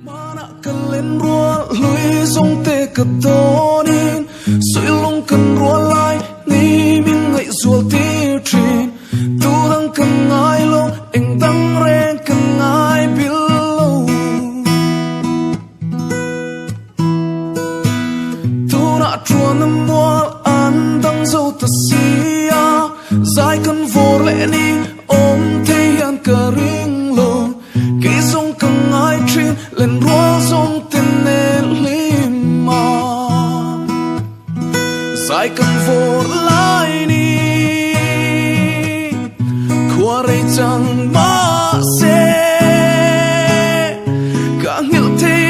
Mana kalen rua lui sông tê cất tonin suy long cần rua lai ni min ngậy ruột ti trin tu đang cần ai lo anh đang ren cần ai biết lâu tu đã chua năm mua ăn đang dâu ta xia dài cần vô lệ ni ôm thấy anh cờ ring lo kỹ sông cần ai trin lên rua sông tên nên lima dài cần vô lại ni qua đây chẳng mà sẽ càng hiểu thế